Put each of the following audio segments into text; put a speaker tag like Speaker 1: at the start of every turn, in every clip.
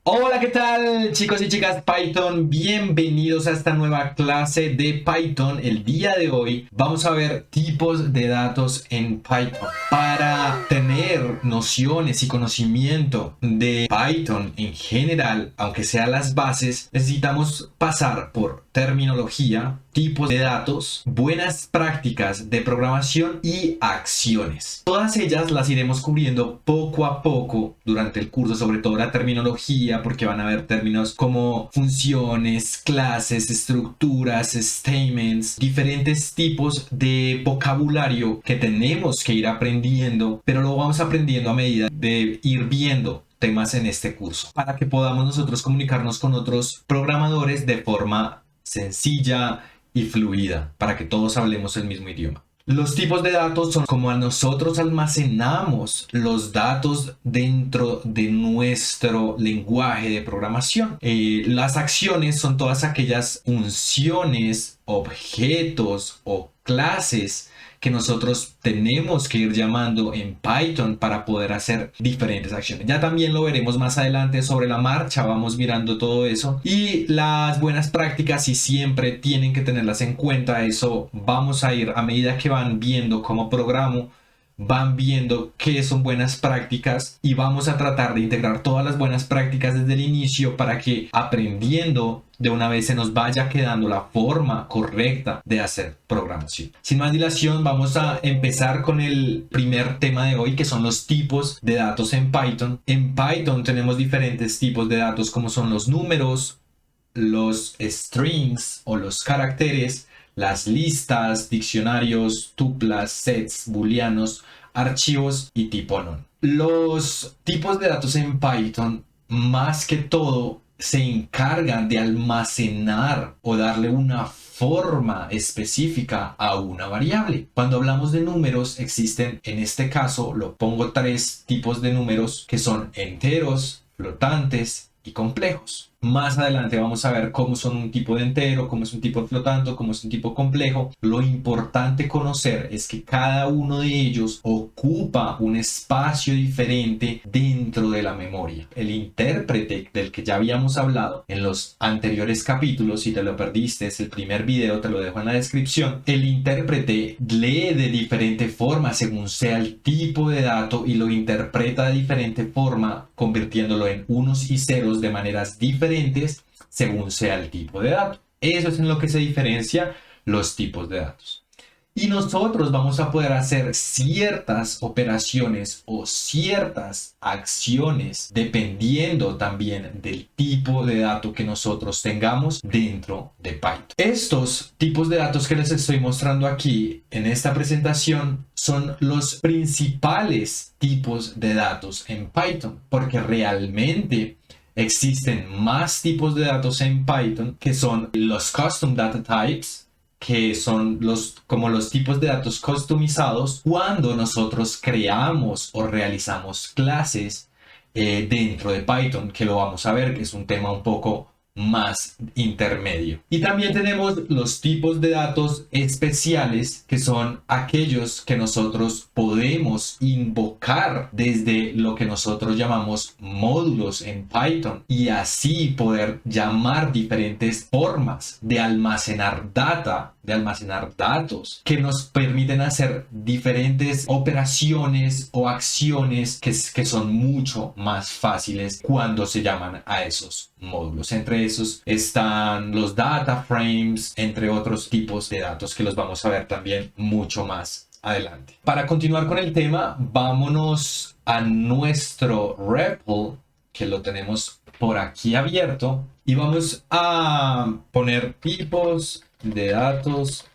Speaker 1: Hola, ¿qué tal chicos y chicas Python? Bienvenidos a esta nueva clase de Python. El día de hoy vamos a ver tipos de datos en Python. Para tener nociones y conocimiento de Python en general, aunque sean las bases, necesitamos pasar por terminología, tipos de datos, buenas prácticas de programación y acciones. Todas ellas las iremos cubriendo poco a poco durante el curso, sobre todo la terminología, porque van a haber términos como funciones, clases, estructuras, statements, diferentes tipos de vocabulario que tenemos que ir aprendiendo, pero lo vamos aprendiendo a medida de ir viendo temas en este curso para que podamos nosotros comunicarnos con otros programadores de forma sencilla y fluida, para que todos hablemos el mismo idioma. Los tipos de datos son como nosotros almacenamos los datos dentro de nuestro lenguaje de programación. Las acciones son todas aquellas funciones, objetos o clases que nosotros tenemos que ir llamando en Python para poder hacer diferentes acciones. Ya también lo veremos más adelante sobre la marcha, vamos mirando todo eso. Y las buenas prácticas, y siempre tienen que tenerlas en cuenta, eso vamos a ir a medida que van viendo cómo programo, van viendo qué son buenas prácticas y vamos a tratar de integrar todas las buenas prácticas desde el inicio para que aprendiendo de una vez se nos vaya quedando la forma correcta de hacer programación. Sin más dilación, vamos a empezar con el primer tema de hoy, que son los tipos de datos en Python. En Python tenemos diferentes tipos de datos, como son los números, los strings o los caracteres, las listas, diccionarios, tuplas, sets, booleanos, archivos y tipo non. Los tipos de datos en Python, más que todo, se encargan de almacenar o darle una forma específica a una variable. Cuando hablamos de números, existen, en este caso, lo pongo tres tipos de números que son enteros, flotantes y complejos. Más adelante vamos a ver cómo son un tipo de entero, cómo es un tipo flotante, cómo es un tipo complejo. Lo importante conocer es que cada uno de ellos ocupa un espacio diferente dentro de la memoria. El intérprete del que ya habíamos hablado en los anteriores capítulos, si te lo perdiste, es el primer video, te lo dejo en la descripción. El intérprete lee de diferente forma según sea el tipo de dato y lo interpreta de diferente forma, convirtiéndolo en unos y ceros de maneras diferentes según sea el tipo de dato. Eso es en lo que se diferencia los tipos de datos. Y nosotros vamos a poder hacer ciertas operaciones o ciertas acciones dependiendo también del tipo de dato que nosotros tengamos dentro de Python. Estos tipos de datos que les estoy mostrando aquí en esta presentación son los principales tipos de datos en Python, porque realmente existen más tipos de datos en Python, que son los custom data types, que son como los tipos de datos customizados cuando nosotros creamos o realizamos clases dentro de Python, que lo vamos a ver, que es un tema un poco más intermedio. Y también tenemos los tipos de datos especiales, que son aquellos que nosotros podemos invocar desde lo que nosotros llamamos módulos en Python, y así poder llamar diferentes formas de almacenar datos que nos permiten hacer diferentes operaciones o acciones que son mucho más fáciles cuando se llaman a esos módulos. Entre esos están los data frames, entre otros tipos de datos que los vamos a ver también mucho más adelante. Para continuar con el tema, vámonos a nuestro REPL, que lo tenemos por aquí abierto, y vamos a poner tipos de datos.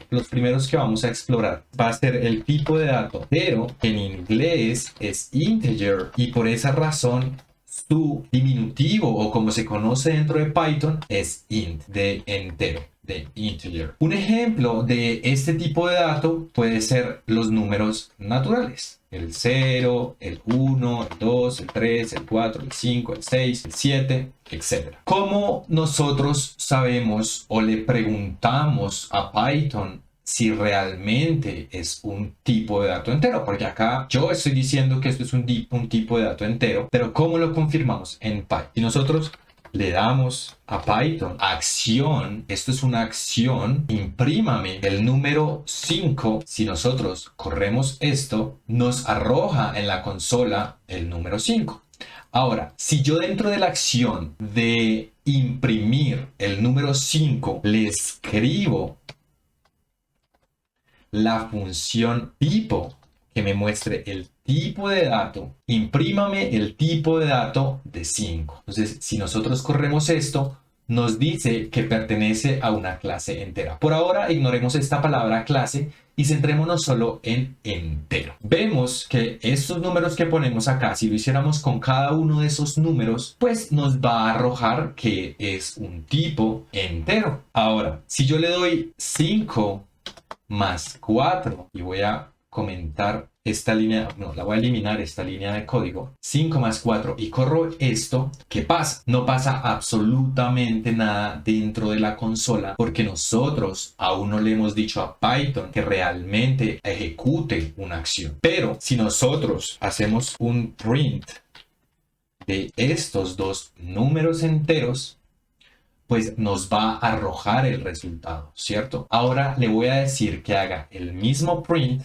Speaker 1: Los primeros que vamos a explorar va a ser el tipo de dato entero, que en inglés es integer, y por esa razón su diminutivo, o como se conoce dentro de Python, es int, de entero, de integer. Un ejemplo de este tipo de dato puede ser los números naturales: el 0, el 1, el 2, el 3, el 4, el 5, el 6, el 7, etc. ¿Cómo nosotros sabemos o le preguntamos a Python si realmente es un tipo de dato entero, porque acá yo estoy diciendo que esto es un tipo de dato entero, pero ¿cómo lo confirmamos en Python? Si nosotros le damos a Python acción, esto es una acción, imprímame el número 5. Si nosotros corremos esto, nos arroja en la consola el número 5. Ahora, si yo dentro de la acción de imprimir el número 5 le escribo la función tipo que me muestre el tipo de dato, imprímame el tipo de dato de 5. Entonces, si nosotros corremos esto, nos dice que pertenece a una clase entera. Por ahora, ignoremos esta palabra clase y centrémonos solo en entero. Vemos que estos números que ponemos acá, si lo hiciéramos con cada uno de esos números, pues nos va a arrojar que es un tipo entero. Ahora, si yo le doy 5 más 4 y voy a comentar esta línea, no, la voy a eliminar esta línea de código, 5 más 4 y corro esto, ¿qué pasa? No pasa absolutamente nada dentro de la consola porque nosotros aún no le hemos dicho a Python que realmente ejecute una acción. Pero si nosotros hacemos un print de estos dos números enteros, pues nos va a arrojar el resultado, ¿cierto? Ahora le voy a decir que haga el mismo print,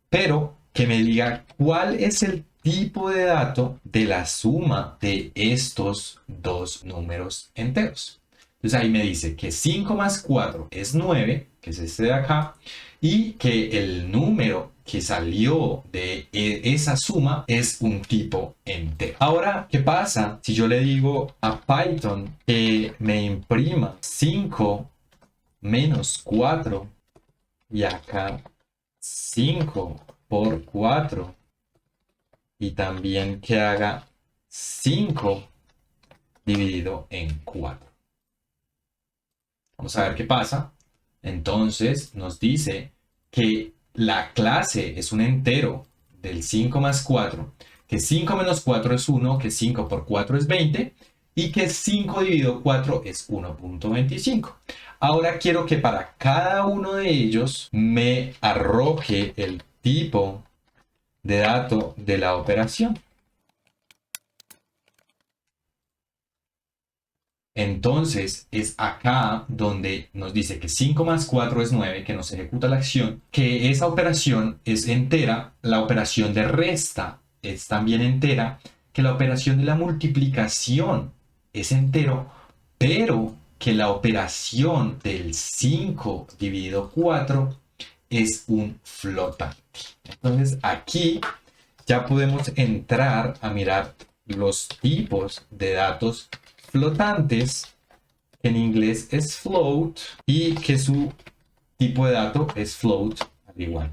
Speaker 1: pero que me diga cuál es el tipo de dato de la suma de estos dos números enteros. Entonces ahí me dice que 5 más 4 es 9, que es este de acá, y que el número que salió de esa suma es un tipo entero. Ahora, ¿qué pasa si yo le digo a Python que me imprima 5 menos 4 y acá 5 por 4 y también que haga 5 dividido en 4? Vamos a ver qué pasa. Entonces nos dice que la clase es un entero del 5 más 4, que 5 menos 4 es 1, que 5 por 4 es 20 y que 5 dividido 4 es 1.25. Ahora quiero que para cada uno de ellos me arroje el tipo de dato de la operación. Entonces es acá donde nos dice que 5 más 4 es 9, que nos ejecuta la acción, que esa operación es entera, la operación de resta es también entera, que la operación de la multiplicación es entero, pero que la operación del 5 dividido 4 es un flotante. Entonces aquí ya podemos entrar a mirar los tipos de datos flotantes, que en inglés es float, y que su tipo de dato es float al igual.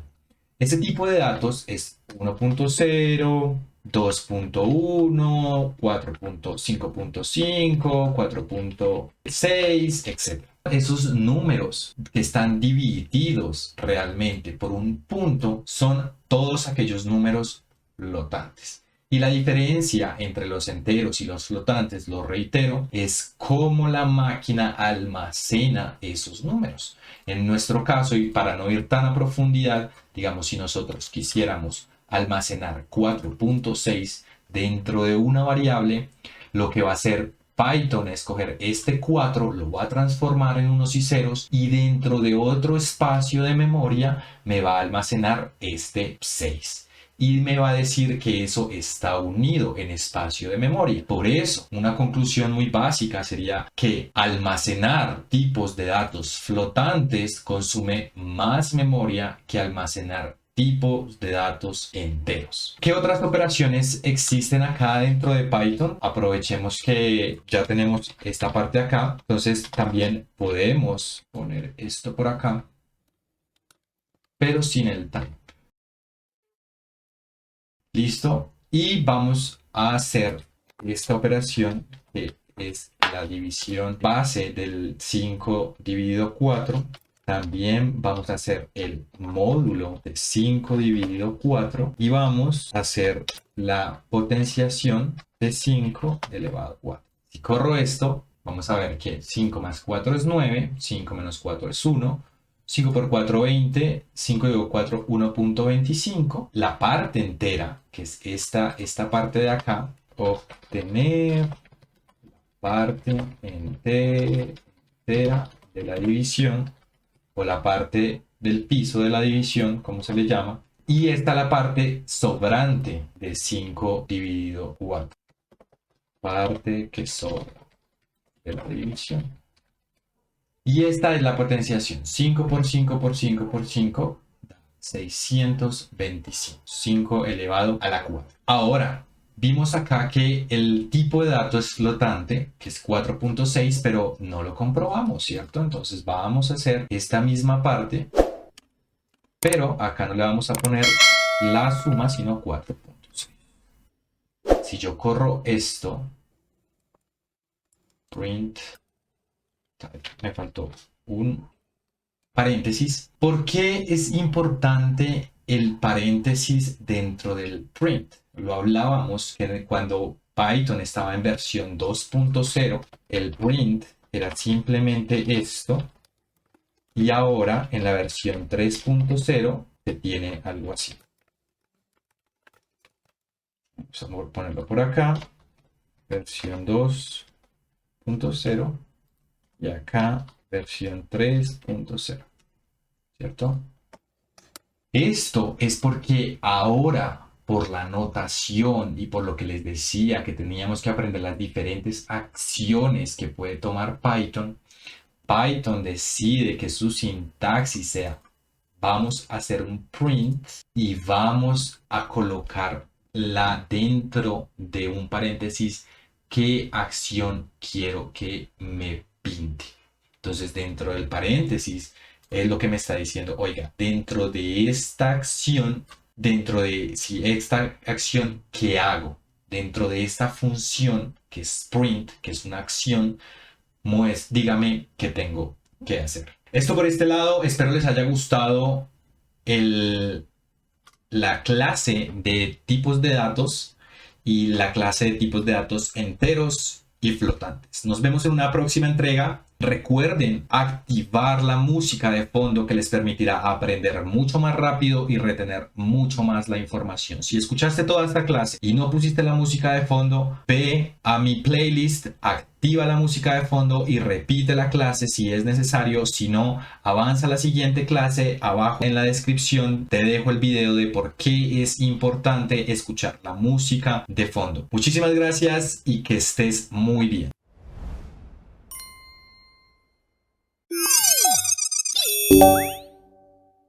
Speaker 1: Ese tipo de datos es 1.0, 2.1, 4.5.5, 4.6, etc. Esos números que están divididos realmente por un punto son todos aquellos números flotantes. Y la diferencia entre los enteros y los flotantes, lo reitero, es cómo la máquina almacena esos números. En nuestro caso, y para no ir tan a profundidad, digamos, si nosotros quisiéramos almacenar 4.6 dentro de una variable, lo que va a hacer Python es coger este 4, lo va a transformar en unos y ceros y dentro de otro espacio de memoria me va a almacenar este 6. Y me va a decir que eso está unido en espacio de memoria. Por eso, una conclusión muy básica sería que almacenar tipos de datos flotantes consume más memoria que almacenar tipos de datos enteros. ¿Qué otras operaciones existen acá dentro de Python? Aprovechemos que ya tenemos esta parte acá. Entonces también podemos poner esto por acá, pero sin el time. Listo. Y vamos a hacer esta operación que es la división base del 5 dividido 4. También vamos a hacer el módulo de 5 dividido 4 y vamos a hacer la potenciación de 5 elevado a 4. Si corro esto, vamos a ver que 5 más 4 es 9, 5 menos 4 es 1, 5 por 4, 20. 5 dividido 4, 1.25. La parte entera, que es esta parte de acá, obtener parte entera de la división, o la parte del piso de la división, como se le llama. Y esta la parte sobrante de 5 dividido 4. Parte que sobra de la división. Y esta es la potenciación. 5 por 5 por 5 por 5 da 625. 5 elevado a la 4. Ahora, vimos acá que el tipo de dato es flotante, que es 4.6, pero no lo comprobamos, ¿cierto? Entonces vamos a hacer esta misma parte, pero acá no le vamos a poner la suma, sino 4.6. Si yo corro esto, print, me faltó un paréntesis. ¿Por qué es importante el paréntesis dentro del print? Lo hablábamos que cuando Python estaba en versión 2.0, el print era simplemente esto, y ahora en la versión 3.0 se tiene algo así. Vamos a ponerlo por acá, versión 2.0, y acá versión 3.0, ¿cierto? Esto es porque ahora, por la notación y por lo que les decía que teníamos que aprender las diferentes acciones que puede tomar Python, Python decide que su sintaxis sea: vamos a hacer un print y vamos a colocarla dentro de un paréntesis qué acción quiero que me pinte. Entonces, dentro del paréntesis es lo que me está diciendo: oiga, dentro de esta acción, dentro de esta acción, ¿qué hago? Dentro de esta función que es print, que es una acción, dígame qué tengo que hacer. Esto por este lado. Espero les haya gustado la clase de tipos de datos y la clase de tipos de datos enteros y flotantes. Nos vemos en una próxima entrega. Recuerden activar la música de fondo, que les permitirá aprender mucho más rápido y retener mucho más la información. Si escuchaste toda esta clase y no pusiste la música de fondo, ve a mi playlist, activa la música de fondo y repite la clase si es necesario. Si no, avanza a la siguiente clase. Abajo en la descripción te dejo el video de por qué es importante escuchar la música de fondo. Muchísimas gracias y que estés muy bien.